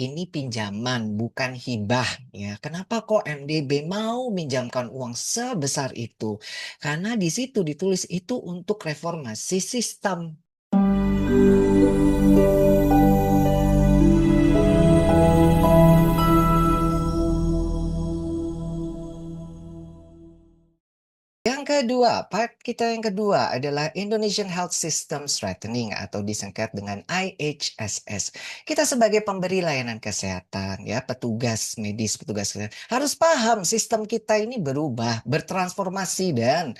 ini pinjaman bukan hibah ya. Kenapa kok MDB mau minjamkan uang sebesar itu? Karena di situ ditulis itu untuk reformasi sistem. Part kita yang kedua adalah Indonesian Health System Strengthening atau disingkat dengan IHSS. Kita sebagai pemberi layanan kesehatan, ya, petugas medis, petugas kesehatan, harus paham sistem kita ini berubah, bertransformasi dan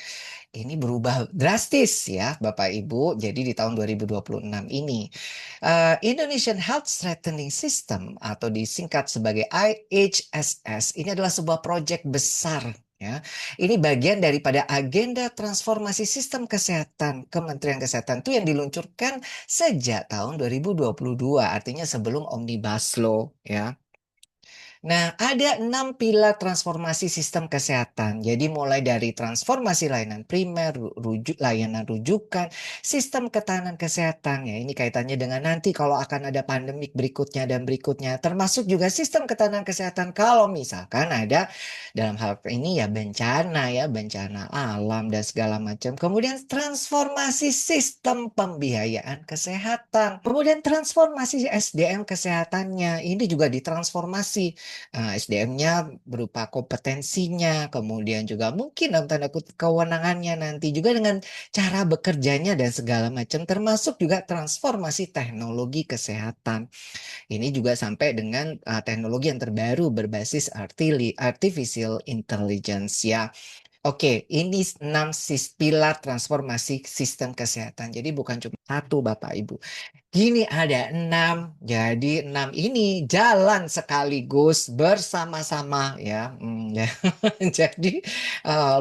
ini berubah drastis ya, Bapak Ibu. Jadi di tahun 2026 ini Indonesian Health Strengthening System atau disingkat sebagai IHSS ini adalah sebuah proyek besar ya. Ini bagian daripada agenda transformasi sistem kesehatan Kementerian Kesehatan itu yang diluncurkan sejak tahun 2022, artinya sebelum Omnibus Law ya. Nah, ada 6 pilar transformasi sistem kesehatan. Jadi mulai dari transformasi layanan primer, layanan rujukan, sistem ketahanan kesehatan. Ya, ini kaitannya dengan nanti kalau akan ada pandemik berikutnya dan berikutnya. Termasuk juga sistem ketahanan kesehatan kalau misalkan ada dalam hal ini ya bencana alam dan segala macam. Kemudian transformasi sistem pembiayaan kesehatan. Kemudian transformasi SDM kesehatannya. Ini juga ditransformasi. SDM-nya berupa kompetensinya, kemudian juga mungkin dalam tanda kutip kewenangannya nanti juga dengan cara bekerjanya dan segala macam, termasuk juga transformasi teknologi kesehatan. Ini juga sampai dengan teknologi yang terbaru berbasis artificial intelligence ya. Oke, ini 6 pilar transformasi sistem kesehatan. Jadi bukan cuma satu Bapak Ibu. Gini ada 6, jadi 6 ini jalan sekaligus bersama-sama ya. Ya. Jadi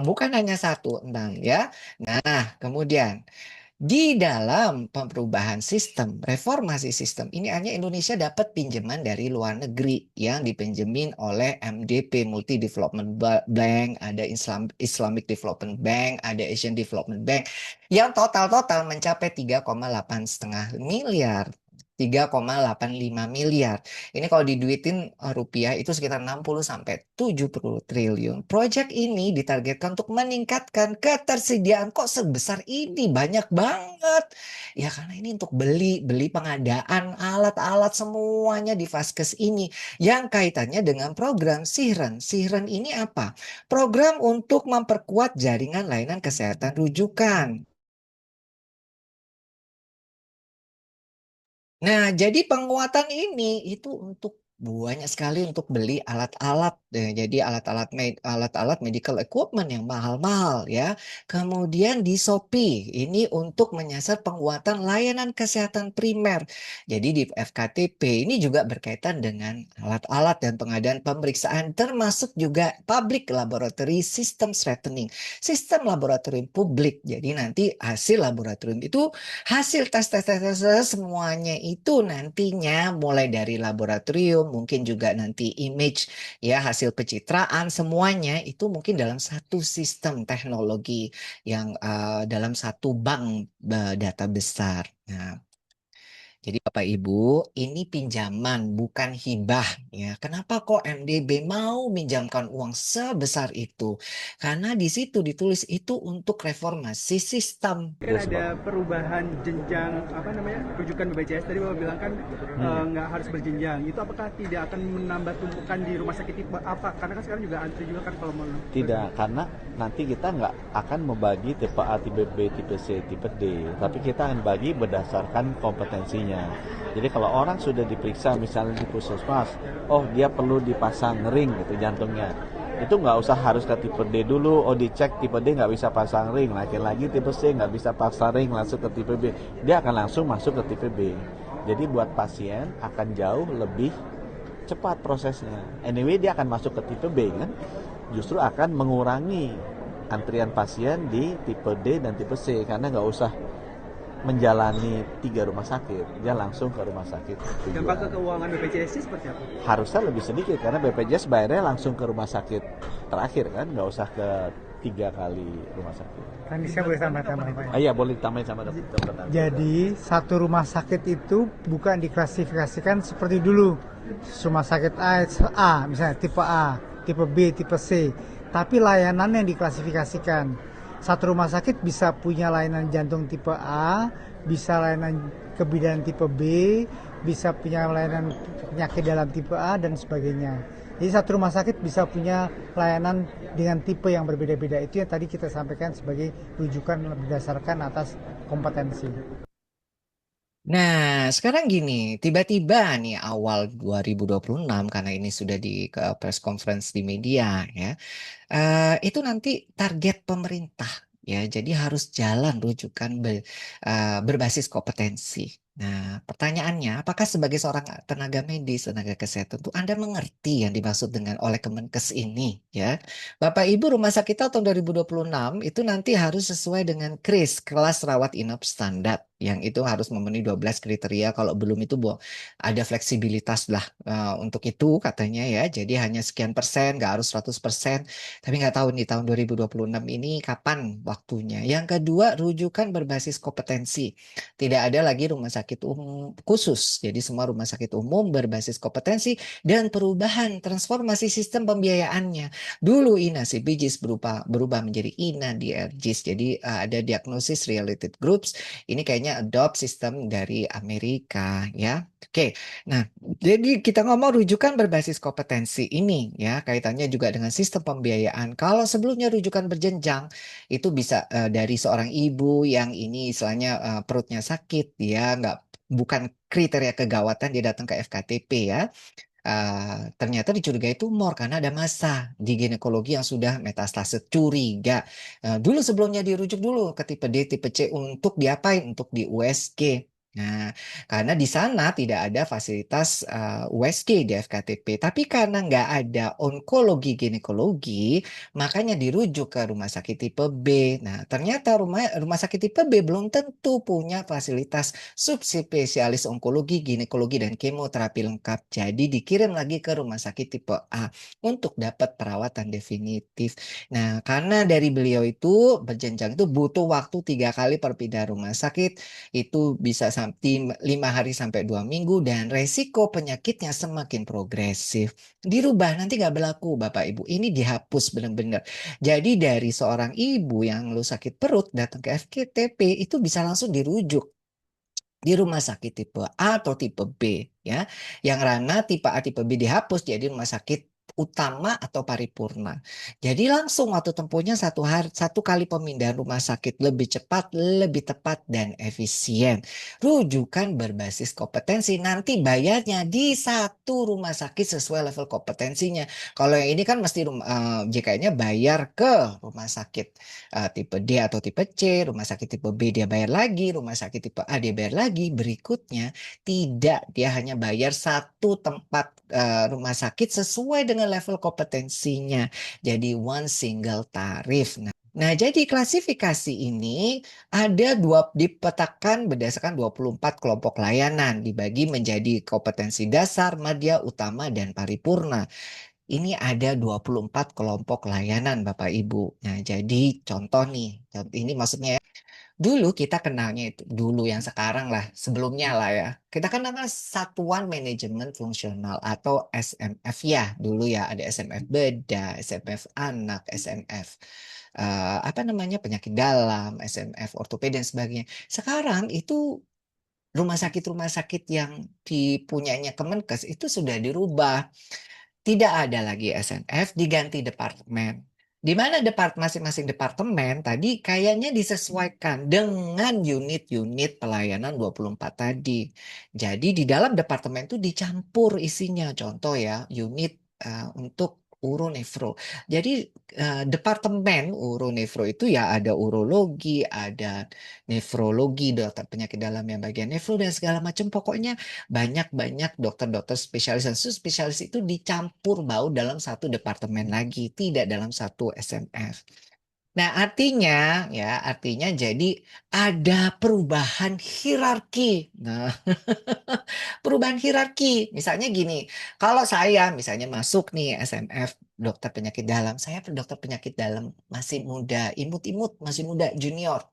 bukan hanya satu 6 ya. Nah, kemudian di dalam perubahan sistem, reformasi sistem ini hanya Indonesia dapat pinjaman dari luar negeri yang dipinjemin oleh MDP Multi Development Bank, ada Islamic Development Bank, ada Asian Development Bank yang total mencapai 3,8 miliar. 3,85 miliar. Ini kalau diduitin rupiah itu sekitar 60 sampai 70 triliun. Proyek ini ditargetkan untuk meningkatkan ketersediaan kok sebesar ini banyak banget. Ya karena ini untuk beli pengadaan alat-alat semuanya di Vaskes ini yang kaitannya dengan program Sihren. Sihren ini apa? Program untuk memperkuat jaringan layanan kesehatan rujukan. Nah, jadi penguatan ini itu untuk banyak sekali untuk beli alat-alat, jadi alat-alat medical equipment yang mahal-mahal ya. Kemudian di Shopee ini untuk menyasar penguatan layanan kesehatan primer. Jadi di FKTP ini juga berkaitan dengan alat-alat dan pengadaan pemeriksaan termasuk juga public laboratory system strengthening, sistem laboratorium publik. Jadi nanti hasil laboratorium itu hasil tes semuanya itu nantinya mulai dari laboratorium, mungkin juga nanti image ya hasil pencitraan semuanya itu mungkin dalam satu sistem teknologi yang dalam satu bank data besar. Nah, jadi Bapak Ibu, ini pinjaman bukan hibah ya. Kenapa kok MDB mau minjamkan uang sebesar itu? Karena di situ ditulis itu untuk reformasi sistem. Kan ada perubahan jenjang rujukan BPJS tadi Bapak bilang kan nggak harus berjenjang. Itu apakah tidak akan menambah tumpukan di rumah sakit tipe apa? Karena kan sekarang juga antri juga kan kalau mau. Tidak, karena nanti kita nggak akan membagi tipe A, tipe B, tipe C, tipe D, tapi kita akan bagi berdasarkan kompetensinya. Jadi kalau orang sudah diperiksa misalnya di puskesmas, oh dia perlu dipasang ring gitu jantungnya, itu nggak usah harus ke tipe D dulu. Oh dicek tipe D nggak bisa pasang ring, lagi tipe C nggak bisa pasang ring, langsung ke tipe B, dia akan langsung masuk ke tipe B. Jadi buat pasien akan jauh lebih cepat prosesnya. Anyway dia akan masuk ke tipe B kan, justru akan mengurangi antrian pasien di tipe D dan tipe C karena nggak usah menjalani 3 rumah sakit, dia langsung ke rumah sakit. Dampak ke keuangan BPJS seperti apa? Harusnya lebih sedikit karena BPJS bayarnya langsung ke rumah sakit terakhir kan, nggak usah ke 3 kali rumah sakit. Kan saya boleh tambah-tambah Pak. Iya, boleh ditambahin sama dokter. Jadi satu rumah sakit itu bukan diklasifikasikan seperti dulu. Rumah sakit A, misalnya tipe A, tipe B, tipe C. Tapi layanan yang diklasifikasikan. Satu rumah sakit bisa punya layanan jantung tipe A, bisa layanan kebidanan tipe B, bisa punya layanan penyakit dalam tipe A dan sebagainya. Jadi satu rumah sakit bisa punya layanan dengan tipe yang berbeda-beda. Itu yang tadi kita sampaikan sebagai rujukan berdasarkan atas kompetensi. Nah, sekarang gini, tiba-tiba nih awal 2026 karena ini sudah di press conference di media ya. Itu nanti target pemerintah ya. Jadi harus jalan rujukan berbasis kompetensi. Nah, pertanyaannya, apakah sebagai seorang tenaga medis, tenaga kesehatan itu Anda mengerti yang dimaksud dengan oleh Kemenkes ini ya? Bapak Ibu, rumah sakit kita tahun 2026 itu nanti harus sesuai dengan KRIS, kelas rawat inap standar, yang itu harus memenuhi 12 kriteria. Kalau belum itu ada fleksibilitas lah untuk itu katanya ya. Jadi hanya sekian persen, nggak harus 100%. Tapi nggak tahu nih tahun 2026 ini kapan waktunya. Yang kedua, rujukan berbasis kompetensi. Tidak ada lagi rumah sakit umum khusus. Jadi semua rumah sakit umum berbasis kompetensi dan perubahan transformasi sistem pembiayaannya. Dulu INA CPGIS berubah menjadi INA DRGIS. Jadi ada diagnosis related groups. Ini kayaknya adopt sistem dari Amerika ya. Oke. Nah, jadi kita ngomong rujukan berbasis kompetensi ini ya, kaitannya juga dengan sistem pembiayaan. Kalau sebelumnya rujukan berjenjang itu bisa dari seorang ibu yang ini istilahnya perutnya sakit, dia nggak bukan kriteria kegawatan dia datang ke FKTP ya. Ternyata dicurigai tumor karena ada massa di ginekologi yang sudah metastase curiga. Dulu sebelumnya dirujuk dulu ke tipe D, tipe C untuk diapain? Untuk di USG. Nah, karena di sana tidak ada fasilitas USG di FKTP, tapi karena nggak ada onkologi ginekologi, makanya dirujuk ke rumah sakit tipe B. Nah, ternyata rumah sakit tipe B belum tentu punya fasilitas subspesialis onkologi, ginekologi, dan kemoterapi lengkap. Jadi dikirim lagi ke rumah sakit tipe A untuk dapat perawatan definitif. Nah, karena dari beliau itu berjenjang itu butuh waktu 3 kali perpindahan rumah sakit, itu bisa sampai 5 hari sampai 2 minggu dan resiko penyakitnya semakin progresif. Dirubah nanti nggak berlaku Bapak Ibu. Ini dihapus benar-benar. Jadi dari seorang ibu yang lu sakit perut datang ke FKTP itu bisa langsung dirujuk di rumah sakit tipe A atau tipe B ya. Yang ranah tipe A tipe B dihapus jadi rumah sakit utama atau paripurna. Jadi langsung waktu tempuhnya 1 kali pemindahan rumah sakit, lebih cepat, lebih tepat dan efisien. Rujukan berbasis kompetensi, nanti bayarnya di satu rumah sakit sesuai level kompetensinya. Kalau yang ini kan mesti JKN-nya bayar ke rumah sakit tipe D atau tipe C, rumah sakit tipe B dia bayar lagi, rumah sakit tipe A dia bayar lagi. Berikutnya tidak, dia hanya bayar satu tempat rumah sakit sesuai dengan level kompetensinya. Jadi one single tarif. Nah, jadi klasifikasi ini ada dipetakan berdasarkan 24 kelompok layanan, dibagi menjadi kompetensi dasar, madya, utama, dan paripurna. Ini ada 24 kelompok layanan Bapak Ibu. Nah, jadi contoh nih, ini maksudnya ya, dulu kita kenalnya itu, dulu yang sekarang lah, sebelumnya lah ya. Kita kenalnya Satuan Manajemen Fungsional atau SMF ya. Dulu ya ada SMF bedah, SMF anak, SMF apa namanya penyakit dalam, SMF ortopedi dan sebagainya. Sekarang itu rumah sakit-rumah sakit yang dipunyainya Kemenkes itu sudah dirubah. Tidak ada lagi SNF, diganti departemen. Di mana masing-masing departemen tadi kayaknya disesuaikan dengan unit-unit pelayanan 24 tadi. Jadi di dalam departemen itu dicampur isinya. Contoh ya, unit untuk uronefro. Jadi departemen uronefro itu ya ada urologi, ada nefrologi, dokter penyakit dalam yang bagian nefro dan segala macam. Pokoknya banyak-banyak dokter-dokter spesialis dan subspesialis itu dicampur bau dalam satu departemen lagi, tidak dalam satu SMF. Nah, artinya jadi ada perubahan hierarki. Nah, perubahan hierarki. Misalnya gini, kalau saya misalnya masuk nih SMF dokter penyakit dalam, saya dokter penyakit dalam masih muda, imut-imut, masih muda, junior.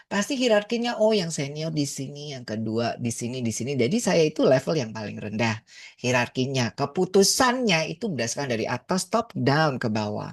Pasti hierarkinya, oh yang senior di sini, yang kedua di sini, di sini. Jadi saya itu level yang paling rendah hierarkinya. Keputusannya itu berdasarkan dari atas top down ke bawah.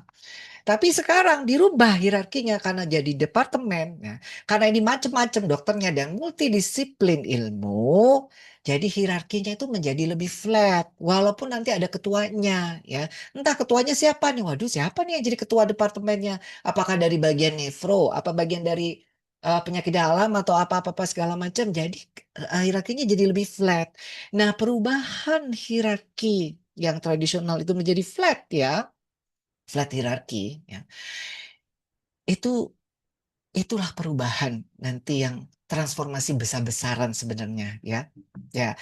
Tapi sekarang dirubah hierarkinya karena jadi departemen. Nah, karena ini macam-macam dokternya dan multidisiplin ilmu, jadi hierarkinya itu menjadi lebih flat. Walaupun nanti ada ketuanya, ya. Entah ketuanya siapa nih? Waduh, siapa nih yang jadi ketua departemennya? Apakah dari bagian nefro? Apa bagian dari penyakit dalam atau apa-apa segala macam? Jadi hierarkinya jadi lebih flat. Nah, perubahan hierarki yang tradisional itu menjadi flat ya, flat hierarki ya. Itulah perubahan nanti yang transformasi besar-besaran sebenarnya ya. Ya,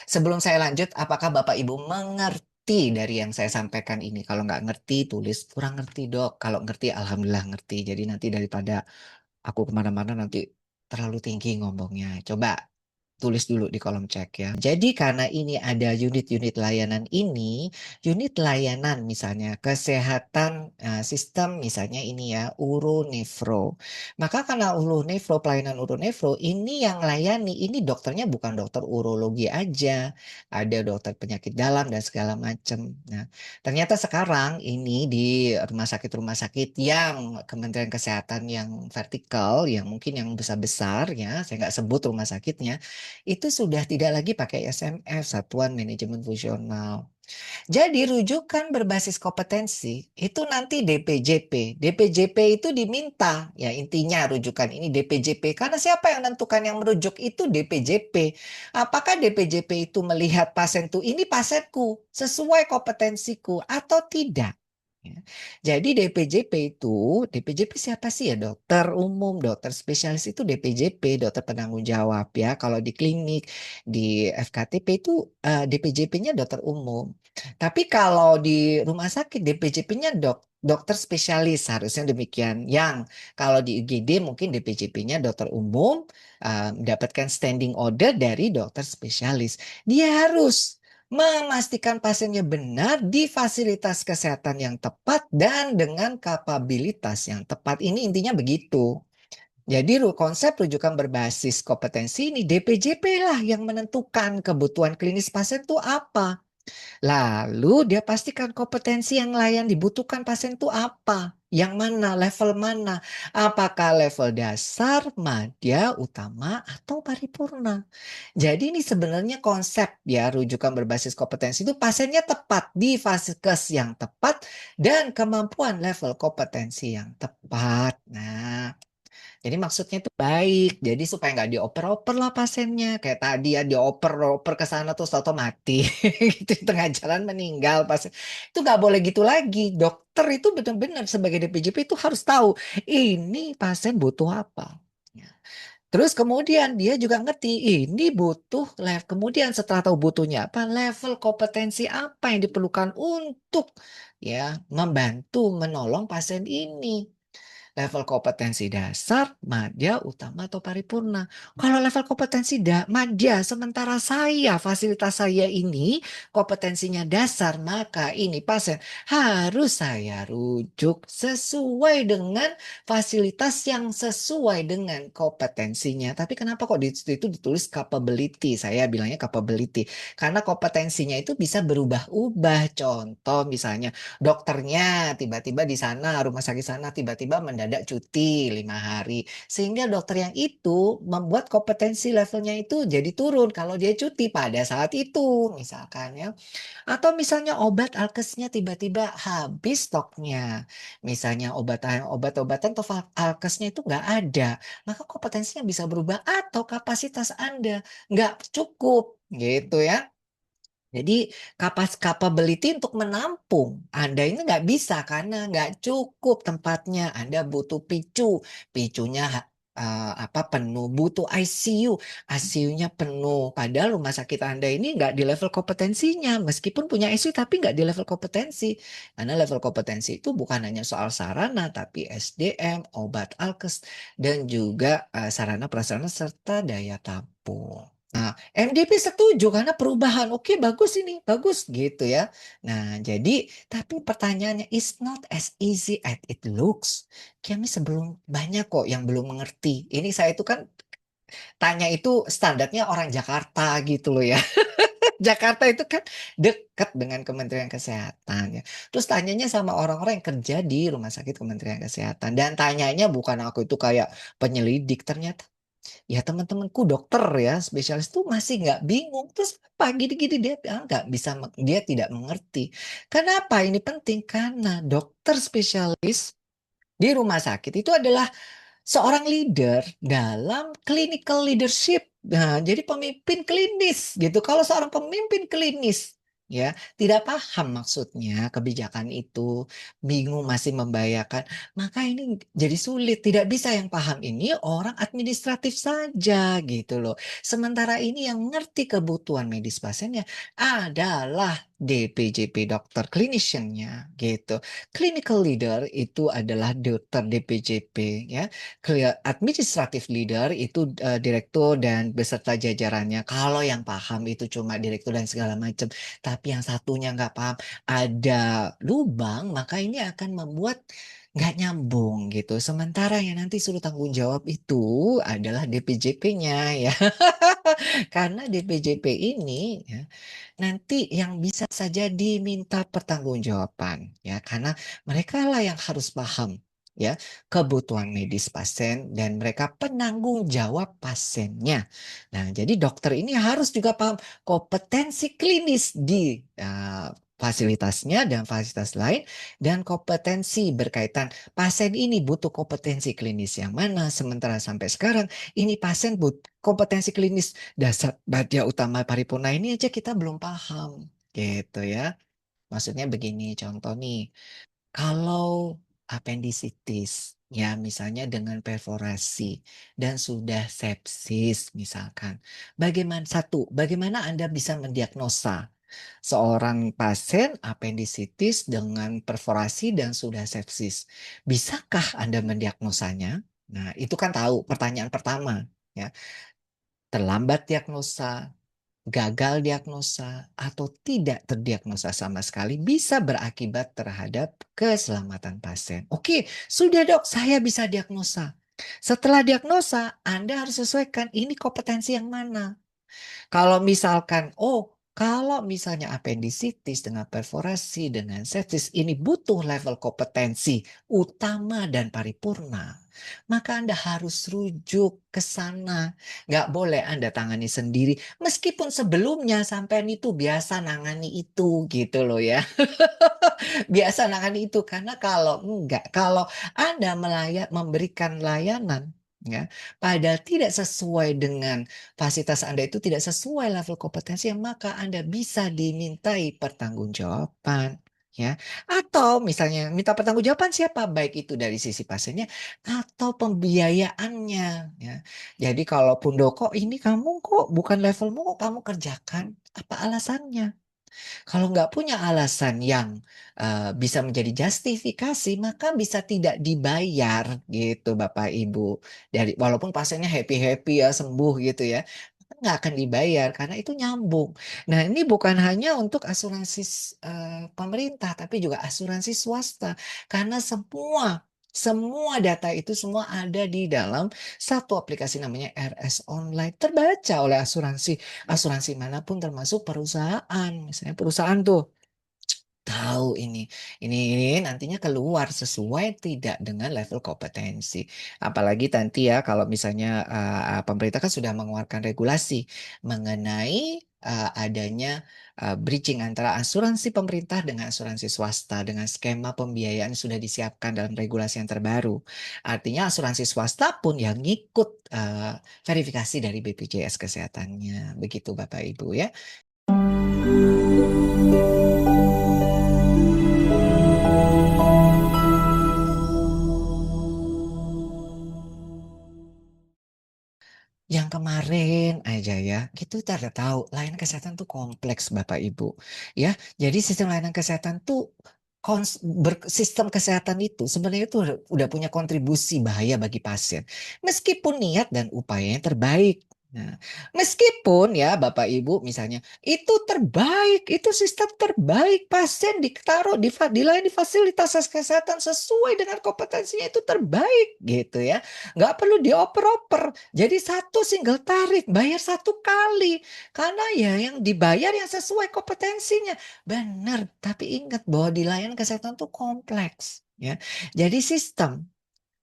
sebelum saya lanjut, apakah Bapak Ibu mengerti dari yang saya sampaikan ini? Kalau nggak ngerti, tulis kurang ngerti dok. Kalau ngerti, alhamdulillah ngerti. Jadi nanti daripada aku kemana-mana nanti terlalu tinggi ngomongnya. Coba tulis dulu di kolom chat ya. Jadi karena ini ada unit-unit layanan ini, unit layanan misalnya kesehatan sistem misalnya ini ya uronefro. Maka karena uronefro, pelayanan uronefro ini yang layani ini dokternya bukan dokter urologi aja, ada dokter penyakit dalam dan segala macam. Nah, ternyata sekarang ini di rumah sakit yang Kementerian Kesehatan yang vertikal, yang mungkin yang besar-besar ya, saya nggak sebut rumah sakitnya, itu sudah tidak lagi pakai SMF, Satuan Manajemen Fungsional. Jadi rujukan berbasis kompetensi itu nanti DPJP. DPJP itu diminta, ya intinya rujukan ini DPJP. Karena siapa yang menentukan yang merujuk itu DPJP. Apakah DPJP itu melihat pasien tuh ini pasienku sesuai kompetensiku atau tidak? Ya. Jadi DPJP itu, DPJP siapa sih ya? Dokter umum, dokter spesialis itu DPJP, dokter penanggung jawab ya. Kalau di klinik, di FKTP itu DPJP-nya dokter umum. Tapi kalau di rumah sakit DPJP-nya dokter spesialis harusnya demikian. Yang kalau di UGD mungkin DPJP-nya dokter umum mendapatkan standing order dari dokter spesialis. Dia harus memastikan pasiennya benar di fasilitas kesehatan yang tepat dan dengan kapabilitas yang tepat. Ini intinya begitu. Jadi konsep rujukan berbasis kompetensi ini DPJP lah yang menentukan kebutuhan klinis pasien itu apa. Lalu dia pastikan kompetensi yang layan dibutuhkan pasien itu apa? Yang mana? Level mana? Apakah level dasar, madya, utama, atau paripurna? Jadi ini sebenarnya konsep ya rujukan berbasis kompetensi itu pasiennya tepat di vaskes yang tepat dan kemampuan level kompetensi yang tepat. Nah, jadi maksudnya itu baik. Jadi supaya nggak dioper-oper lah pasiennya. Kayak tadi ya dioper-oper ke sana terus tahu mati. Gitu di tengah jalan meninggal pasien. Itu nggak boleh gitu lagi. Dokter itu benar-benar sebagai DPJP itu harus tahu ini pasien butuh apa. Ya. Terus kemudian dia juga ngerti ini butuh level. Kemudian setelah tahu butuhnya apa, level kompetensi apa yang diperlukan untuk ya membantu menolong pasien ini. Level kompetensi dasar, madya, utama, atau paripurna. Kalau level kompetensi madya, sementara fasilitas saya ini kompetensinya dasar, maka ini pasien harus saya rujuk sesuai dengan fasilitas yang sesuai dengan kompetensinya. Tapi kenapa kok di situ ditulis capability? Saya bilangnya capability. Karena kompetensinya itu bisa berubah-ubah. Contoh misalnya dokternya tiba-tiba di sana, rumah sakit sana tiba-tiba mendadak cuti 5 hari. Sehingga dokter yang itu membuat kompetensi levelnya itu jadi turun kalau dia cuti pada saat itu misalkan ya. Atau misalnya obat alkesnya tiba-tiba habis stoknya. Misalnya obat-obatan atau alkesnya itu nggak ada. Maka kompetensinya bisa berubah atau kapasitas Anda nggak cukup gitu ya. Jadi capability untuk menampung Anda ini nggak bisa karena nggak cukup tempatnya. Anda butuh picunya penuh, butuh ICU, ICU-nya penuh. Padahal rumah sakit Anda ini nggak di level kompetensinya, meskipun punya ICU tapi nggak di level kompetensi. Karena level kompetensi itu bukan hanya soal sarana, tapi SDM, obat alkes, dan juga sarana prasarana serta daya tampung. Nah, MDP setuju karena perubahan. Oke, bagus ini, bagus gitu ya. Nah, jadi tapi pertanyaannya is not as easy as it looks. Kami sebelum banyak kok yang belum mengerti. Ini saya itu kan tanya itu standarnya orang Jakarta gitu loh ya. Jakarta itu kan dekat dengan Kementerian Kesehatan ya. Terus tanyanya sama orang-orang yang kerja di Rumah Sakit Kementerian Kesehatan dan tanyanya bukan aku itu kayak penyelidik, ternyata ya teman-temanku dokter ya, spesialis tuh masih nggak bingung. Terus apa gini-gini dia nggak bisa, dia tidak mengerti. Kenapa ini penting? Karena dokter spesialis di rumah sakit itu adalah seorang leader dalam clinical leadership. Nah, jadi pemimpin klinis gitu. Kalau seorang pemimpin klinis ya tidak paham maksudnya kebijakan itu, bingung masih membayangkan, maka ini jadi sulit. Tidak bisa yang paham ini orang administratif saja gitu loh. Sementara ini yang ngerti kebutuhan medis pasiennya adalah DPJP, dokter clinician-nya gitu. Clinical leader itu adalah dokter DPJP ya. Administrative leader itu direktur dan beserta jajarannya. Kalau yang paham itu cuma direktur dan segala macam, tapi yang satunya nggak paham, ada lubang, maka ini akan membuat nggak nyambung gitu. Sementara yang nanti suruh tanggung jawab itu adalah DPJP-nya ya. Karena DPJP ini ya, nanti yang bisa saja diminta pertanggungjawaban ya, karena mereka lah yang harus paham ya kebutuhan medis pasien dan mereka penanggung jawab pasiennya. Nah, jadi dokter ini harus juga paham kompetensi klinis di fasilitasnya dan fasilitas lain dan kompetensi berkaitan pasien ini butuh kompetensi klinis yang mana, sementara sampai sekarang ini pasien butuh kompetensi klinis dasar badya utama paripurna ini aja kita belum paham gitu ya. Maksudnya begini, contoh nih, kalau apendisitis ya misalnya dengan perforasi dan sudah sepsis misalkan. Bagaimana Anda bisa mendiagnosa seorang pasien apendisitis dengan perforasi dan sudah sepsis? Bisakah Anda mendiagnosanya? Nah, itu kan tahu pertanyaan pertama ya. Terlambat diagnosa, gagal diagnosa, atau tidak terdiagnosa sama sekali bisa berakibat terhadap keselamatan pasien. Oke, sudah dok, saya bisa diagnosa. Setelah diagnosa, Anda harus sesuaikan ini kompetensi yang mana. Kalau misalkan, kalau misalnya apendisitis dengan perforasi dengan sepsis ini butuh level kompetensi utama dan paripurna, maka Anda harus rujuk ke sana. Nggak boleh Anda tangani sendiri, meskipun sebelumnya sampean itu biasa nangani itu gitu loh ya. Biasa nangani itu karena kalau Anda memberikan layanan ya, padahal tidak sesuai dengan fasilitas Anda itu tidak sesuai level kompetensi, maka Anda bisa dimintai pertanggungjawaban ya. Atau misalnya minta pertanggungjawaban siapa? Baik itu dari sisi pasiennya atau pembiayaannya ya. Jadi kalaupun kok ini kamu kok bukan levelmu kok kamu kerjakan, apa alasannya? Kalau nggak punya alasan yang bisa menjadi justifikasi, maka bisa tidak dibayar gitu Bapak Ibu. Walaupun pasiennya happy-happy ya, sembuh gitu ya, nggak akan dibayar karena itu nyambung. Nah, ini bukan hanya untuk asuransi pemerintah, tapi juga asuransi swasta. Karena semua data itu semua ada di dalam satu aplikasi namanya RS Online, terbaca oleh asuransi manapun termasuk perusahaan. Misalnya perusahaan tuh tahu ini nantinya keluar sesuai tidak dengan level kompetensi. Apalagi nanti ya kalau misalnya pemerintah kan sudah mengeluarkan regulasi mengenai adanya bridging antara asuransi pemerintah dengan asuransi swasta dengan skema pembiayaan sudah disiapkan dalam regulasi yang terbaru. Artinya asuransi swasta pun yang ngikut verifikasi dari BPJS kesehatannya. Begitu Bapak Ibu ya. Yang kemarin aja ya, itu kita udah tahu layanan kesehatan tuh kompleks Bapak Ibu. Ya, jadi sistem layanan kesehatan tuh sistem kesehatan itu sebenarnya itu udah punya kontribusi bahaya bagi pasien. Meskipun niat dan upayanya terbaik. Nah, meskipun ya Bapak Ibu misalnya itu terbaik, itu sistem terbaik, pasien ditaruh dilayani fasilitas kesehatan sesuai dengan kompetensinya itu terbaik gitu ya. Nggak perlu dioper-oper. Jadi satu single tarif, bayar satu kali. Karena ya yang dibayar yang sesuai kompetensinya. Benar, tapi ingat bahwa di layanan kesehatan itu kompleks ya. Jadi sistem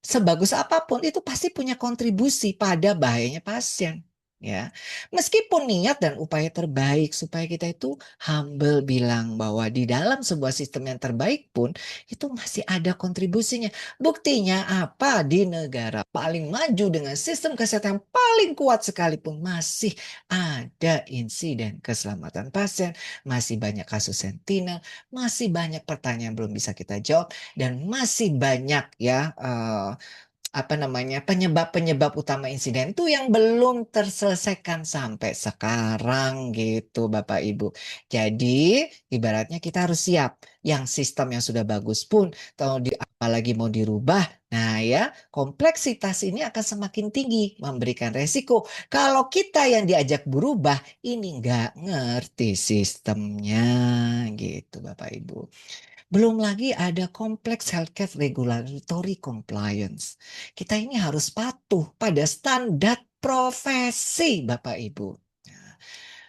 sebagus apapun itu pasti punya kontribusi pada bahayanya pasien. Ya, meskipun niat dan upaya terbaik supaya kita itu humble bilang bahwa di dalam sebuah sistem yang terbaik pun itu masih ada kontribusinya. Buktinya apa? Di negara paling maju dengan sistem kesehatan yang paling kuat sekalipun masih ada insiden keselamatan pasien, masih banyak kasus sentinel, masih banyak pertanyaan yang belum bisa kita jawab, dan masih banyak ya penyebab-penyebab utama insiden itu yang belum terselesaikan sampai sekarang gitu Bapak Ibu. Jadi ibaratnya kita harus siap. Yang sistem yang sudah bagus pun kalau apalagi mau dirubah, nah ya kompleksitas ini akan semakin tinggi memberikan resiko. Kalau kita yang diajak berubah ini nggak ngerti sistemnya gitu Bapak Ibu. Belum lagi ada kompleks healthcare regulatory compliance. Kita ini harus patuh pada standar profesi, Bapak Ibu. Nah,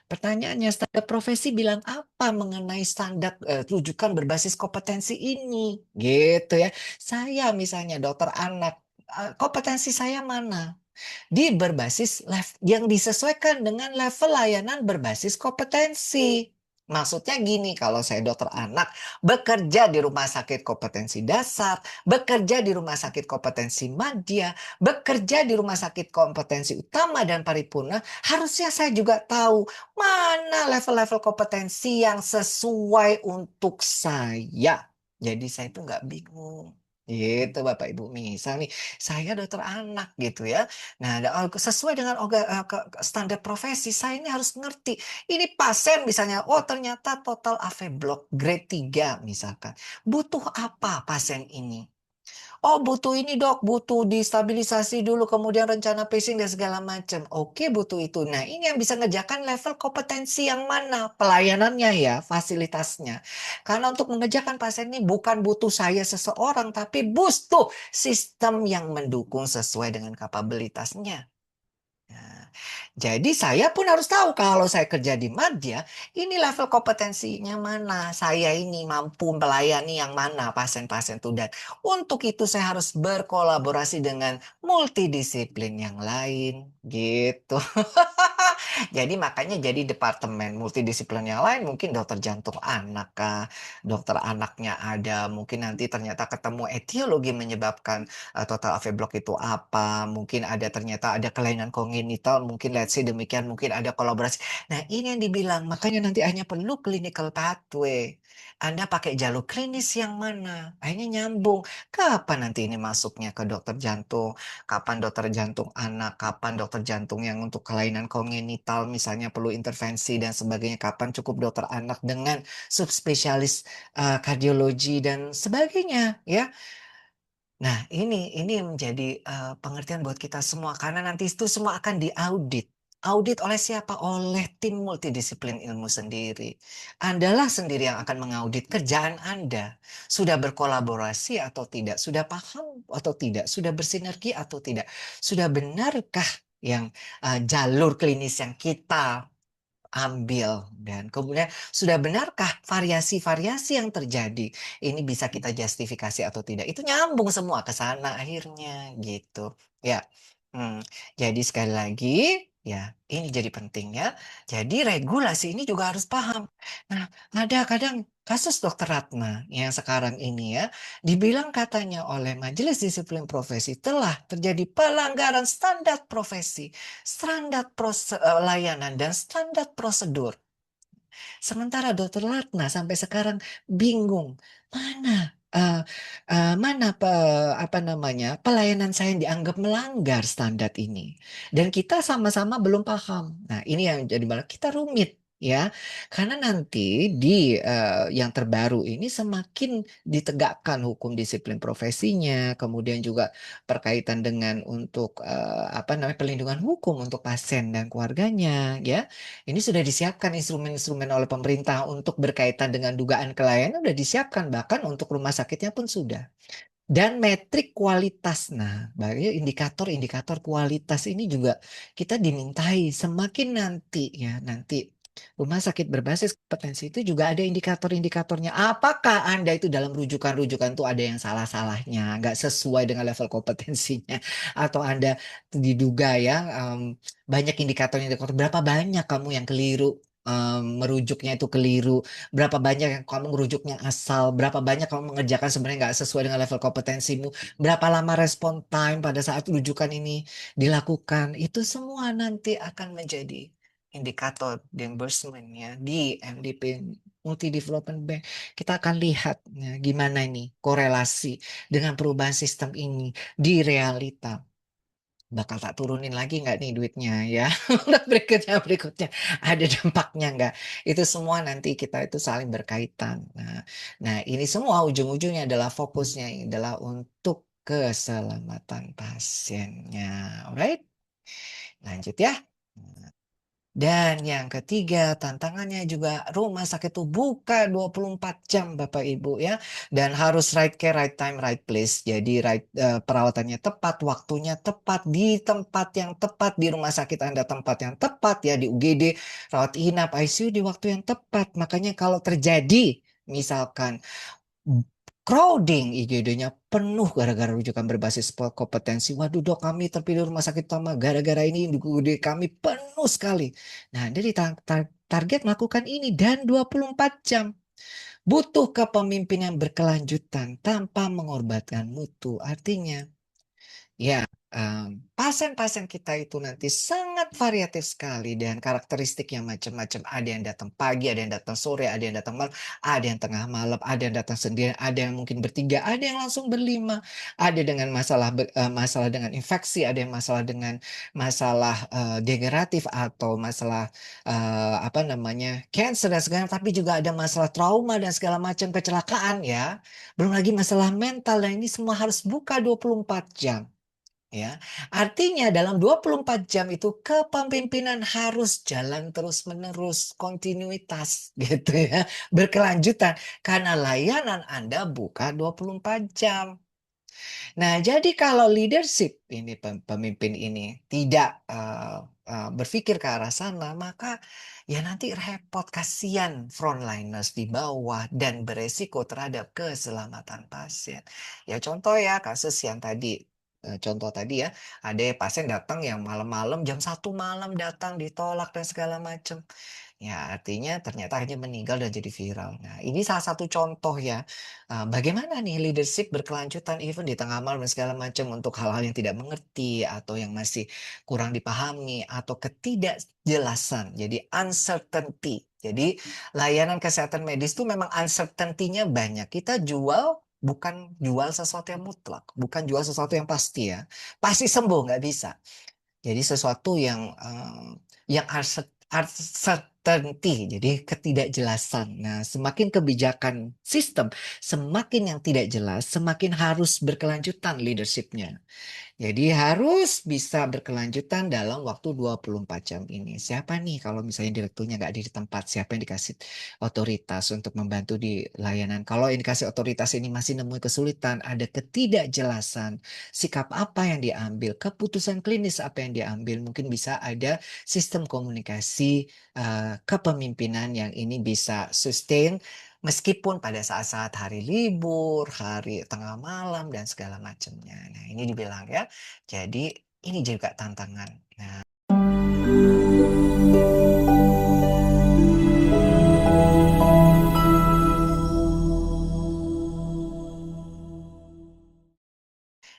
pertanyaannya, standar profesi bilang apa mengenai standar rujukan berbasis kompetensi ini? Gitu ya. Saya misalnya dokter anak, kompetensi saya mana? Di berbasis yang disesuaikan dengan level layanan berbasis kompetensi. Maksudnya gini, kalau saya dokter anak, bekerja di rumah sakit kompetensi dasar, bekerja di rumah sakit kompetensi madya, bekerja di rumah sakit kompetensi utama dan paripurna, harusnya saya juga tahu mana level-level kompetensi yang sesuai untuk saya. Jadi saya itu nggak bingung. Gitu Bapak Ibu. Misal nih, saya dokter anak gitu ya. Nah, sesuai dengan standar profesi, saya ini harus ngerti. Ini pasien misalnya, oh ternyata total AV block grade 3 misalkan. Butuh apa pasien ini? Oh butuh ini dok, butuh distabilisasi dulu, kemudian rencana pacing dan segala macam. Oke butuh itu. Nah ini yang bisa ngerjakan level kompetensi yang mana? Pelayanannya ya, fasilitasnya. Karena untuk mengerjakan pasien ini bukan butuh saya seseorang, tapi butuh sistem yang mendukung sesuai dengan kapabilitasnya. Nah, jadi saya pun harus tahu kalau saya kerja di madya, ini level kompetensinya mana. Saya ini mampu melayani yang mana pasien-pasien itu. Dan untuk itu saya harus berkolaborasi dengan multidisiplin yang lain. Gitu. Jadi makanya jadi departemen multidisiplin yang lain mungkin dokter jantung anak kah, dokter anaknya ada, mungkin nanti ternyata ketemu etiologi menyebabkan total AV block itu apa, mungkin ada ternyata ada kelainan kongenital, mungkin let's say demikian, mungkin ada kolaborasi. Nah ini yang dibilang, makanya nanti hanya perlu clinical pathway. Anda pakai jalur klinis yang mana? Akhirnya nyambung. Kapan nanti ini masuknya ke dokter jantung? Kapan dokter jantung anak, kapan dokter jantung yang untuk kelainan kongenital misalnya perlu intervensi dan sebagainya, kapan cukup dokter anak dengan subspesialis kardiologi dan sebagainya ya. Nah, ini menjadi pengertian buat kita semua karena nanti itu semua akan diaudit. Audit oleh siapa? Oleh tim multidisiplin ilmu sendiri. Andalah sendiri yang akan mengaudit kerjaan Anda. Sudah berkolaborasi atau tidak? Sudah paham atau tidak? Sudah bersinergi atau tidak? Sudah benarkah yang jalur klinis yang kita ambil, dan kemudian sudah benarkah variasi-variasi yang terjadi ini bisa kita justifikasi atau tidak, itu nyambung semua ke sana akhirnya gitu ya. Jadi sekali lagi ya ini jadi penting ya, jadi regulasi ini juga harus paham. Nah ada kadang kasus dokter Ratna yang sekarang ini ya dibilang katanya oleh Majelis Disiplin Profesi telah terjadi pelanggaran standar profesi, standar layanan dan standar prosedur. Sementara dokter Ratna sampai sekarang bingung mana apa namanya pelayanan saya yang dianggap melanggar standar ini, dan kita sama-sama belum paham. Nah ini yang jadi malah kita rumit ya. Karena nanti di yang terbaru ini semakin ditegakkan hukum disiplin profesinya, kemudian juga berkaitan dengan untuk apa namanya pelindungan hukum untuk pasien dan keluarganya, ya. Ini sudah disiapkan instrumen-instrumen oleh pemerintah untuk berkaitan dengan dugaan kelainan sudah disiapkan bahkan untuk rumah sakitnya pun sudah. Dan metrik kualitas. Nah, bagi indikator-indikator kualitas ini juga kita dimintai semakin nanti ya, nanti rumah sakit berbasis kompetensi itu juga ada indikator-indikatornya. Apakah Anda itu dalam rujukan-rujukan itu ada yang salah-salahnya, nggak sesuai dengan level kompetensinya, atau Anda diduga ya banyak indikator-indikator berapa banyak kamu yang keliru merujuknya itu keliru, berapa banyak yang kamu ngerujuknya asal, berapa banyak kamu mengerjakan sebenarnya nggak sesuai dengan level kompetensimu, berapa lama respon time pada saat rujukan ini dilakukan, itu semua nanti akan menjadi indikator reimbursement ya di MDP Multi Development Bank. Kita akan lihat ya, gimana ini korelasi dengan perubahan sistem ini di realita. Bakal tak turunin lagi nggak nih duitnya ya? Untuk berikutnya ada dampaknya nggak? Itu semua nanti kita itu saling berkaitan. Nah ini semua ujung-ujungnya adalah fokusnya adalah untuk keselamatan pasiennya. Alright, lanjut ya. Dan yang ketiga, tantangannya juga rumah sakit itu buka 24 jam Bapak Ibu ya. Dan harus right care, right time, right place. Jadi perawatannya tepat, waktunya tepat, di tempat yang tepat, di rumah sakit Anda tempat yang tepat ya, di UGD, rawat inap, ICU di waktu yang tepat. Makanya kalau terjadi misalkan crowding IGD-nya penuh gara-gara rujukan berbasis kompetensi. Waduh dok, kami terpilih rumah sakit utama gara-gara ini di IGD kami penuh sekali. Nah, dari target melakukan ini dan 24 jam. Butuh kepemimpinan berkelanjutan tanpa mengorbankan mutu. Artinya, ya, pasien-pasien kita itu nanti sangat variatif sekali dan karakteristiknya macam-macam. Ada yang datang pagi, ada yang datang sore, ada yang datang malam, ada yang tengah malam, ada yang datang sendiri, ada yang mungkin bertiga, ada yang langsung berlima, ada dengan masalah dengan infeksi, ada yang masalah dengan masalah degeneratif atau masalah apa namanya cancer dan segala, tapi juga ada masalah trauma dan segala macam kecelakaan ya. Belum lagi masalah mental dan ini semua harus buka 24 jam. Ya, artinya dalam 24 jam itu kepemimpinan harus jalan terus-menerus, kontinuitas gitu ya, berkelanjutan karena layanan Anda buka 24 jam. Nah, jadi kalau leadership ini pemimpin ini tidak berpikir ke arah sana, maka ya nanti repot, kasihan frontliners di bawah dan beresiko terhadap keselamatan pasien. Ya contoh ya kasus yang tadi contoh tadi ya, ada pasien datang yang malam-malam jam 1 malam datang ditolak dan segala macam. Ya artinya ternyata akhirnya meninggal dan jadi viral. Nah ini salah satu contoh ya, bagaimana nih leadership berkelanjutan even di tengah malam dan segala macam untuk hal-hal yang tidak mengerti atau yang masih kurang dipahami atau ketidakjelasan. Jadi uncertainty. Jadi layanan kesehatan medis itu memang uncertainty-nya banyak. Kita bukan jual sesuatu yang mutlak, bukan jual sesuatu yang pasti ya. Pasti sembuh, nggak bisa. Jadi sesuatu yang uncertainty, jadi ketidakjelasan. Nah, semakin kebijakan sistem, semakin yang tidak jelas, semakin harus berkelanjutan leadership-nya. Jadi harus bisa berkelanjutan dalam waktu 24 jam ini. Siapa nih kalau misalnya direkturnya nggak ada di tempat, siapa yang dikasih otoritas untuk membantu di layanan. Kalau yang dikasih otoritas ini masih nemui kesulitan, ada ketidakjelasan, sikap apa yang diambil, keputusan klinis apa yang diambil, mungkin bisa ada sistem komunikasi kepemimpinan yang ini bisa sustain meskipun pada saat-saat hari libur, hari tengah malam dan segala macamnya. Nah, ini dibilang ya. Jadi ini juga tantangan. Nah,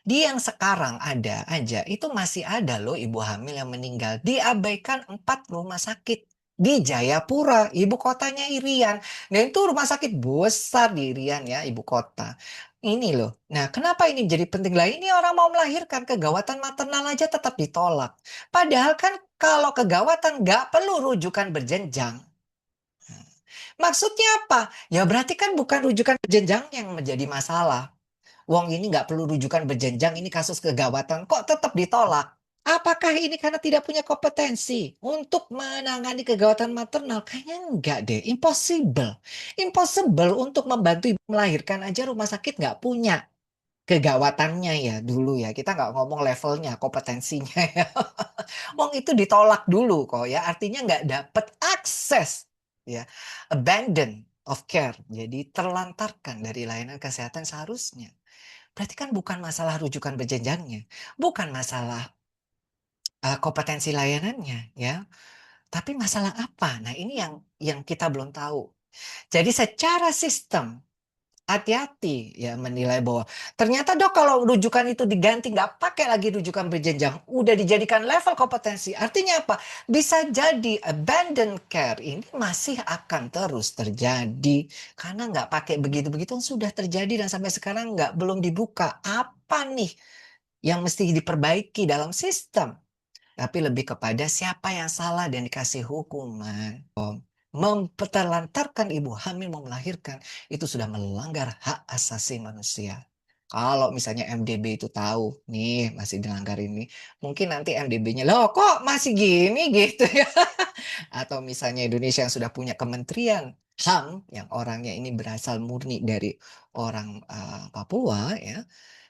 di yang sekarang ada aja, itu masih ada loh ibu hamil yang meninggal. Diabaikan 4 rumah sakit. Di Jayapura, ibu kotanya Irian. Dan itu rumah sakit besar di Irian ya, ibu kota. Ini loh. Nah, kenapa ini jadi penting? Lah ini orang mau melahirkan, kegawatan maternal aja tetap ditolak. Padahal kan kalau kegawatan nggak perlu rujukan berjenjang. Maksudnya apa? Ya berarti kan bukan rujukan berjenjang yang menjadi masalah. Wong ini nggak perlu rujukan berjenjang, ini kasus kegawatan, kok tetap ditolak? Apakah ini karena tidak punya kompetensi untuk menangani kegawatan maternal? Kayaknya enggak deh, impossible. Impossible untuk membantu ibu melahirkan aja rumah sakit nggak punya kegawatannya ya dulu ya. Kita nggak ngomong levelnya, kompetensinya ya. Wong itu ditolak dulu kok ya, artinya nggak dapat akses ya, abandon of care, jadi terlantarkan dari layanan kesehatan seharusnya. Berarti kan bukan masalah rujukan berjenjangnya, bukan masalah kompetensi layanannya ya, tapi masalah apa? Nah ini yang kita belum tahu. Jadi secara sistem hati-hati ya menilai bahwa ternyata dok kalau rujukan itu diganti nggak pakai lagi rujukan berjenjang udah dijadikan level kompetensi artinya apa bisa jadi abandon care ini masih akan terus terjadi karena nggak pakai begitu-begitu sudah terjadi dan sampai sekarang belum dibuka apa nih yang mesti diperbaiki dalam sistem tapi lebih kepada siapa yang salah dan dikasih hukuman. Memperlantarkan ibu hamil mau melahirkan itu sudah melanggar hak asasi manusia. Kalau misalnya MDB itu tahu nih masih dilanggar ini, mungkin nanti MDB-nya loh kok masih gini gitu ya. Atau misalnya Indonesia yang sudah punya kementerian HAM yang orangnya ini berasal murni dari orang Papua ya,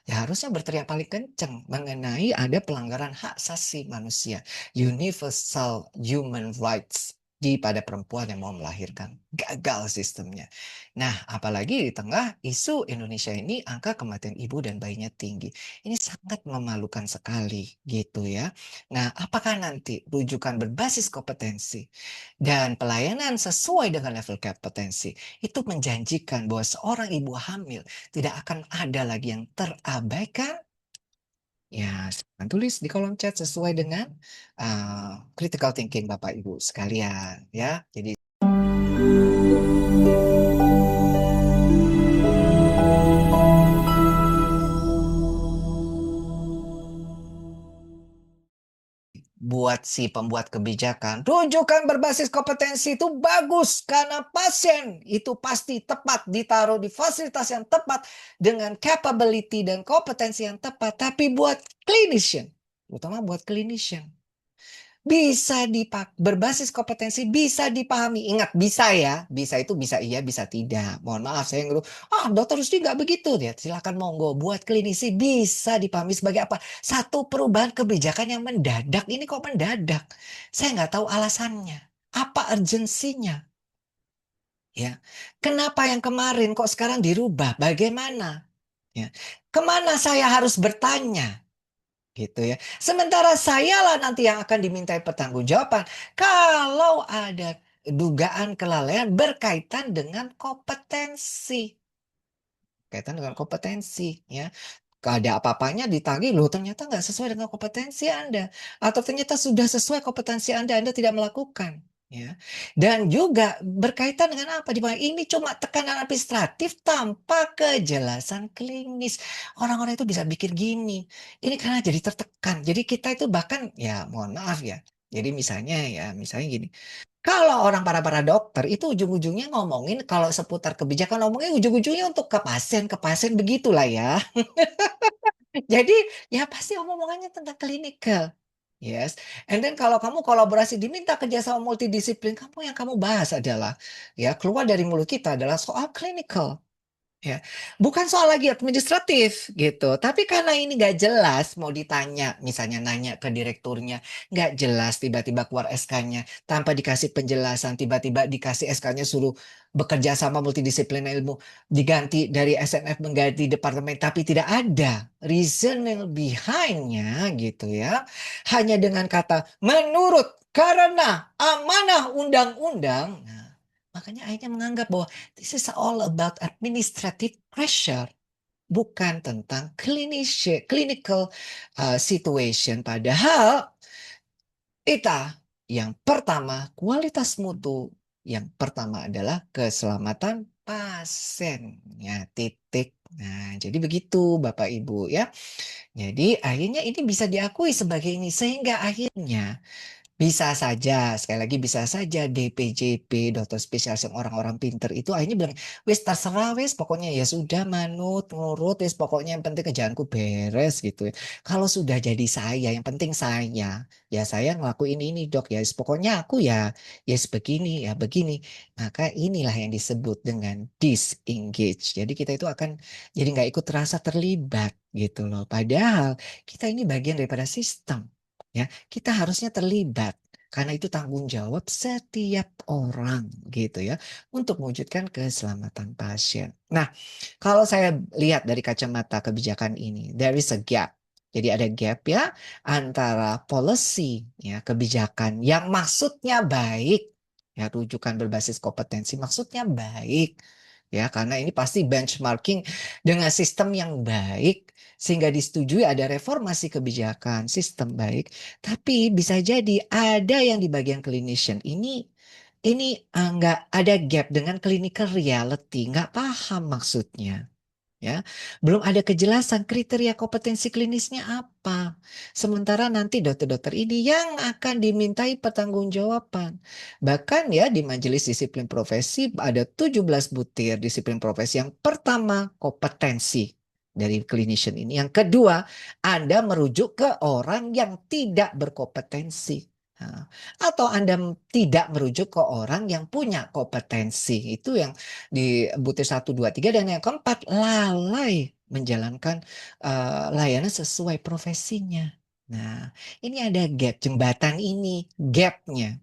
ya harusnya berteriak paling kencang mengenai ada pelanggaran hak asasi manusia, universal human rights pada perempuan yang mau melahirkan. Gagal sistemnya. Nah, apalagi di tengah isu Indonesia ini angka kematian ibu dan bayinya tinggi. Ini sangat memalukan sekali gitu ya. Nah, apakah nanti rujukan berbasis kompetensi dan pelayanan sesuai dengan level kompetensi itu menjanjikan bahwa seorang ibu hamil tidak akan ada lagi yang terabaikan? Ya, silahkan tulis di kolom chat sesuai dengan critical thinking Bapak Ibu sekalian ya. Jadi buat si pembuat kebijakan, rujukan berbasis kompetensi itu bagus karena pasien itu pasti tepat ditaruh di fasilitas yang tepat dengan capability dan kompetensi yang tepat. Tapi buat clinician, terutama buat clinician, bisa berbasis kompetensi bisa dipahami. Ingat bisa ya, bisa itu bisa iya, bisa tidak. Mohon maaf saya ngeluh, dokter Rusdi nggak begitu. Ya, silakan monggo. Buat klinisi bisa dipahami sebagai apa? Satu perubahan kebijakan yang mendadak. Ini kok mendadak? Saya nggak tahu alasannya. Apa urgensinya? Ya, kenapa yang kemarin kok sekarang dirubah? Bagaimana? Ya, kemana saya harus bertanya? Gitu ya. Sementara sayalah nanti yang akan dimintai pertanggungjawaban kalau ada dugaan kelalaian berkaitan dengan kompetensi. Kaitan dengan kompetensi ya. Ada apa-apanya ditagih, loh ternyata nggak sesuai dengan kompetensi Anda. Atau ternyata sudah sesuai kompetensi Anda, Anda tidak melakukan. Ya. Dan juga berkaitan dengan apa? Di mana ini cuma tekanan administratif tanpa kejelasan klinis. Orang-orang itu bisa pikir gini, ini karena jadi tertekan. Jadi kita itu bahkan, ya mohon maaf ya. Jadi misalnya gini. Kalau orang para dokter itu ujung-ujungnya ngomongin kalau seputar kebijakan ngomongnya ujung-ujungnya untuk ke pasien begitulah ya. Jadi ya pasti omongannya tentang klinikal. Yes. And then kalau kamu kolaborasi diminta kerjasama multidisiplin, yang kamu bahas adalah ya keluar dari mulut kita adalah soal klinikal. Ya, bukan soal lagi administratif gitu. Tapi karena ini nggak jelas mau ditanya, misalnya nanya ke direkturnya, nggak jelas tiba-tiba keluar SK-nya tanpa dikasih penjelasan, tiba-tiba dikasih SK-nya suruh bekerja sama multidisiplin ilmu, diganti dari SNF mengganti departemen, tapi tidak ada reasoning behind-nya gitu ya. Hanya dengan kata menurut karena amanah undang-undang. Nah, makanya akhirnya menganggap bahwa this is all about administrative pressure, bukan tentang clinical situation. Padahal kita yang pertama kualitas mutu, yang pertama adalah keselamatan pasiennya titik. Nah, jadi begitu Bapak Ibu ya. Jadi akhirnya ini bisa diakui sebagai ini sehingga akhirnya Bisa saja, sekali lagi bisa saja DPJP, dokter spesialis yang orang-orang pinter itu akhirnya bilang, wes terserah wes, pokoknya ya sudah manut, nurut, wes pokoknya yang penting kerjaanku beres gitu ya. Kalau sudah jadi saya, yang penting ya saya ngelakuin ini dok, ya wes, pokoknya aku ya begini, ya begini. Maka inilah yang disebut dengan disengage. Jadi kita itu akan jadi nggak ikut terasa terlibat gitu loh. Padahal kita ini bagian daripada sistem. Ya, kita harusnya terlibat karena itu tanggung jawab setiap orang gitu ya untuk mewujudkan keselamatan pasien. Nah, kalau saya lihat dari kacamata kebijakan ini, there is a gap. Jadi ada gap ya antara policy ya kebijakan yang maksudnya baik ya rujukan berbasis kompetensi maksudnya baik ya karena ini pasti benchmarking dengan sistem yang baik sehingga disetujui ada reformasi kebijakan sistem baik tapi bisa jadi ada yang di bagian clinician ini nggak ada gap dengan clinical reality, nggak paham maksudnya. Ya, belum ada kejelasan kriteria kompetensi klinisnya apa. Sementara nanti dokter-dokter ini yang akan dimintai pertanggungjawaban. Bahkan ya di Majelis Disiplin Profesi ada 17 butir disiplin profesi. Yang pertama kompetensi dari clinician ini. Yang kedua, Anda merujuk ke orang yang tidak berkompetensi. Nah, atau Anda tidak merujuk ke orang yang punya kompetensi. Itu yang di butir 1, 2, 3 dan yang keempat lalai menjalankan layanan sesuai profesinya. Nah, ini ada gap jembatan ini, gapnya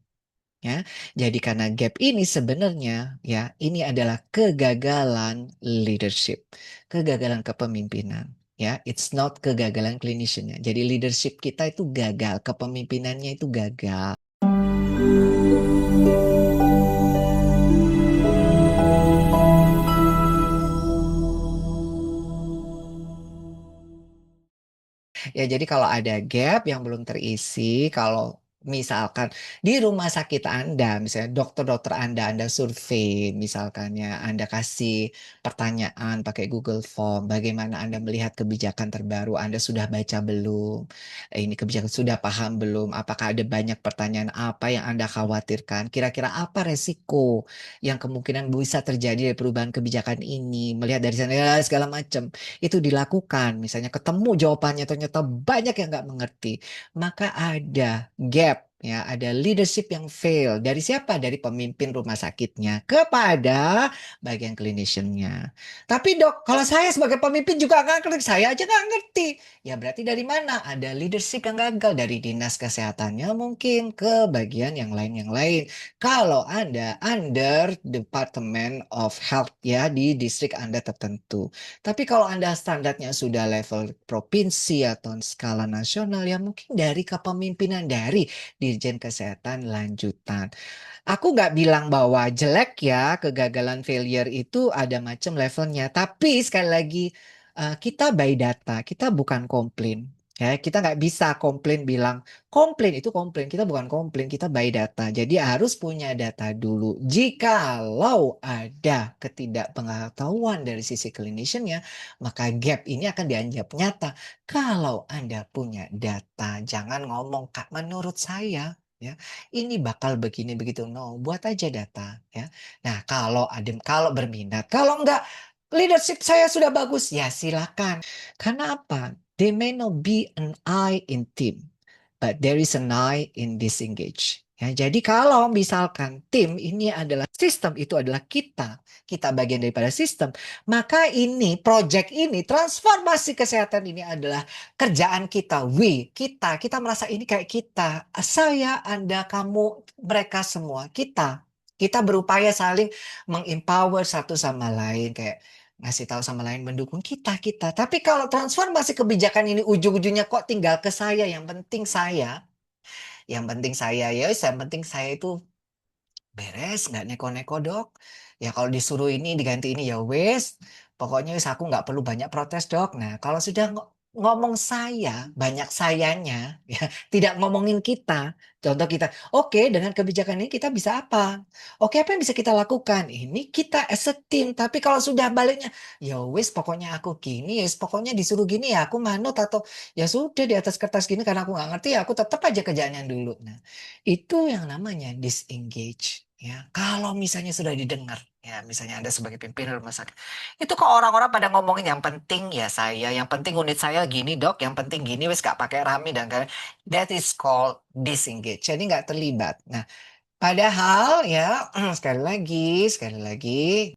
ya. Jadi karena gap ini sebenarnya ya ini adalah kegagalan leadership, kegagalan kepemimpinan. Ya, it's not kegagalan cliniciannya. Jadi leadership kita itu gagal, kepemimpinannya itu gagal. Ya, jadi kalau ada gap yang belum terisi, kalau misalkan di rumah sakit Anda, misalnya dokter-dokter Anda survei, misalkan ya, Anda kasih pertanyaan pakai Google Form, bagaimana Anda melihat kebijakan terbaru, Anda sudah baca belum? Ini kebijakan sudah paham belum? Apakah ada banyak pertanyaan apa yang Anda khawatirkan? Kira-kira apa resiko yang kemungkinan bisa terjadi dari perubahan kebijakan ini? Melihat dari sana ya, segala macam itu dilakukan, misalnya ketemu jawabannya ternyata banyak yang nggak mengerti, maka ada gap ya, ada leadership yang fail. Dari siapa? Dari pemimpin rumah sakitnya kepada bagian cliniciannya. Tapi dok, kalau saya sebagai pemimpin juga nggak ngerti, saya aja nggak ngerti. Ya berarti dari mana? Ada leadership yang gagal dari dinas kesehatannya mungkin ke bagian yang lain-yang lain. Kalau Anda under Department of Health ya di distrik Anda tertentu. Tapi kalau Anda standarnya sudah level provinsi atau skala nasional, ya mungkin dari kepemimpinan dari Dirjen Kesehatan lanjutan. Aku nggak bilang bahwa jelek ya, kegagalan failure itu ada macam levelnya. Tapi sekali lagi, kita by data, kita bukan komplain. Ya, kita nggak bisa komplain bilang, komplain itu komplain, kita bukan komplain, kita by data. Jadi harus punya data dulu. Jikalau ada ketidakpengetahuan dari sisi clinician-nya, maka gap ini akan dianggap nyata. Kalau Anda punya data, jangan ngomong, Kak, menurut saya, ya, ini bakal begini begitu. No, buat aja data, ya. Nah, kalau berminat, kalau enggak, leadership saya sudah bagus, ya silakan. Karena apa? There may not be an I in team, but there is an I in disengage. Ya, jadi kalau misalkan tim ini adalah sistem, itu adalah kita bagian daripada sistem, maka ini project ini transformasi kesehatan ini adalah kerjaan kita. Kita merasa ini kayak kita, saya, Anda, kamu, mereka semua, kita berupaya saling mengempower satu sama lain kayak ngasih tahu sama lain mendukung kita. Tapi kalau transformasi kebijakan ini ujung-ujungnya kok tinggal ke saya, yang penting saya ya, yang penting saya itu beres, nggak neko-neko dok. Ya kalau disuruh ini diganti ini ya wes. Pokoknya wes aku nggak perlu banyak protes dok. Nah kalau sudah ngomong saya, banyak sayanya, ya, tidak ngomongin kita. Contoh kita, oke dengan kebijakan ini kita bisa apa? Oke apa yang bisa kita lakukan? Ini kita as a team. Tapi kalau sudah baliknya, ya wis pokoknya aku gini, ya wis pokoknya disuruh gini ya aku manut atau ya sudah di atas kertas gini karena aku nggak ngerti ya aku tetap aja kerjaannya dulu. Nah itu yang namanya disengage. Ya, kalau misalnya sudah didengar, ya misalnya Anda sebagai pimpinan rumah sakit, itu kok orang-orang pada ngomongin yang penting ya saya, yang penting unit saya gini dok, yang penting gini wes gak pakai rame dan kayak that is called disengage. Jadi nggak terlibat. Nah, padahal ya sekali lagi,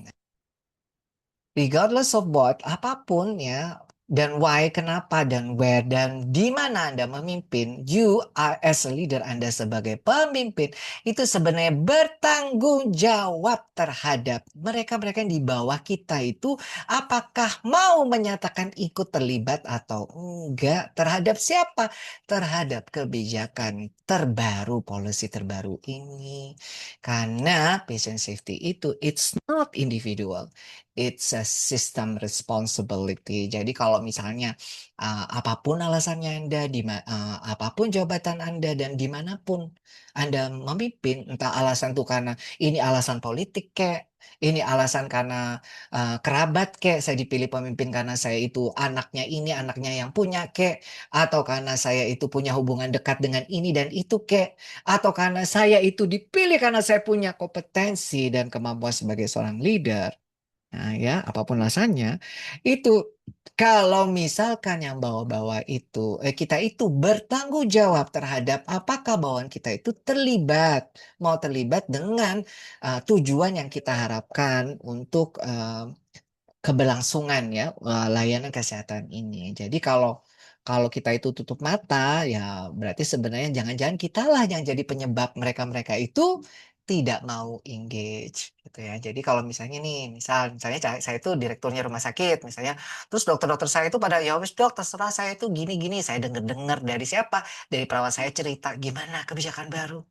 regardless of what, apapun ya, dan why, kenapa, dan where, dan di mana Anda memimpin, you are as a leader, Anda sebagai pemimpin, itu sebenarnya bertanggung jawab terhadap mereka-mereka yang di bawah kita itu, apakah mau menyatakan ikut terlibat atau enggak, terhadap siapa? Terhadap kebijakan terbaru, policy terbaru ini. Karena patient safety itu, it's not individual. It's a system responsibility. Jadi kalau misalnya apapun alasannya Anda, apapun jabatan Anda dan dimanapun Anda memimpin, entah alasan itu karena ini alasan politik kek, ini alasan karena kerabat kek, saya dipilih pemimpin karena saya itu anaknya ini, anaknya yang punya kek, atau karena saya itu punya hubungan dekat dengan ini dan itu kek, atau karena saya itu dipilih karena saya punya kompetensi dan kemampuan sebagai seorang leader. Nah ya, apapun alasannya, itu kalau misalkan yang bawa-bawa itu, kita itu bertanggung jawab terhadap apakah bawaan kita itu terlibat, mau terlibat dengan tujuan yang kita harapkan untuk keberlangsungan ya layanan kesehatan ini. Jadi kalau kita itu tutup mata, ya berarti sebenarnya jangan-jangan kitalah yang jadi penyebab mereka-mereka itu tidak mau engage gitu ya. Jadi kalau misalnya nih, misalnya saya itu direkturnya rumah sakit misalnya, terus dokter-dokter saya itu pada ya wis dok terserah saya itu gini-gini, saya dengar-dengar dari siapa? Dari perawat saya cerita gimana kebijakan baru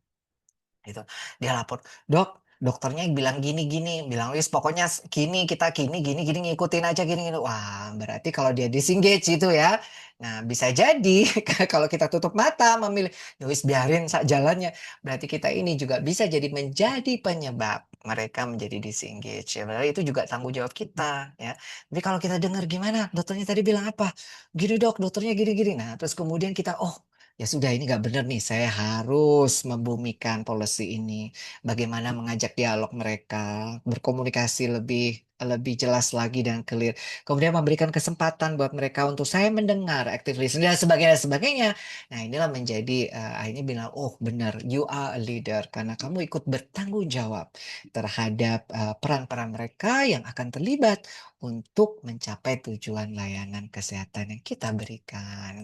gitu. Dia lapor, "Dok, dokternya bilang gini-gini, bilang wis pokoknya gini, kita gini, gini-gini ngikutin aja gini-gini." Wah, berarti kalau dia disengage itu ya. Nah, bisa jadi kalau kita tutup mata memilih, "Ya wis biarin sak jalannya." Berarti kita ini juga bisa jadi menjadi penyebab mereka menjadi disengage ya. Berarti itu juga tanggung jawab kita ya. Tapi kalau kita dengar gimana? Dokternya tadi bilang apa? Gini, Dok, dokternya gini-gini. Nah, terus kemudian kita, "Oh, ya sudah ini nggak benar nih, saya harus membumikan policy ini. Bagaimana mengajak dialog mereka, berkomunikasi lebih lebih jelas lagi dan clear. Kemudian memberikan kesempatan buat mereka untuk saya mendengar, active listening dan sebagainya, sebagainya. Nah inilah menjadi akhirnya bilang, oh benar, you are a leader karena kamu ikut bertanggung jawab terhadap peran-peran mereka yang akan terlibat untuk mencapai tujuan layanan kesehatan yang kita berikan.